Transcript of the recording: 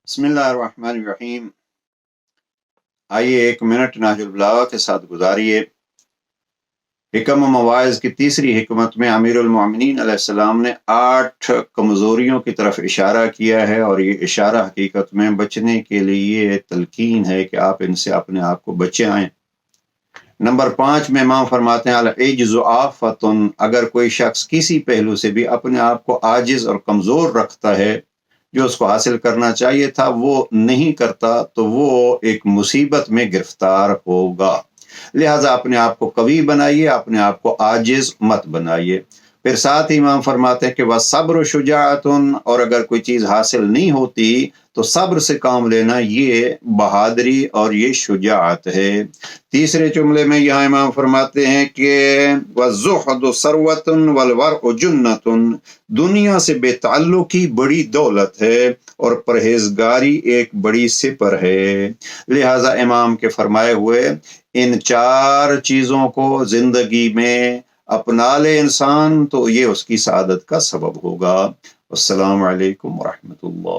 بسم اللہ الرحمن الرحیم۔ آئیے 1 منٹ نہج البلاغہ کے ساتھ گزاریے۔ حکم و مواعظ کی تیسری حکمت میں امیر المومنین علیہ السلام نے 8 کمزوریوں کی طرف اشارہ کیا ہے، اور یہ اشارہ حقیقت میں بچنے کے لیے تلقین ہے کہ آپ ان سے اپنے آپ کو بچائیں۔ نمبر 5 میں امام فرماتے ہیں العجز آفۃ، اگر کوئی شخص کسی پہلو سے بھی اپنے آپ کو عاجز اور کمزور رکھتا ہے، جو اس کو حاصل کرنا چاہیے تھا وہ نہیں کرتا، تو وہ ایک مصیبت میں گرفتار ہوگا۔ لہٰذا اپنے آپ کو قوی بنائیے، اپنے آپ کو عاجز مت بنائیے۔ پھر ساتھ ہی امام فرماتے ہیں کہ وَالصَّبْرُ شُجَاعَةٌ، اور اگر کوئی چیز حاصل نہیں ہوتی تو صبر سے کام لینا یہ بہادری اور یہ شجاعت ہے۔ تیسرے جملے میں یہاں امام فرماتے ہیں کہ وَالزُّهْدُ ثَرْوَةٌ وَالْوَرْعُ جُنَّةٌ، دنیا سے بے تعلقی بڑی دولت ہے اور پرہیزگاری ایک بڑی سپر ہے۔ لہٰذا امام کے فرمائے ہوئے ان 4 چیزوں کو زندگی میں اپنا لے انسان تو یہ اس کی سعادت کا سبب ہوگا۔ السلام علیکم ورحمۃ اللہ۔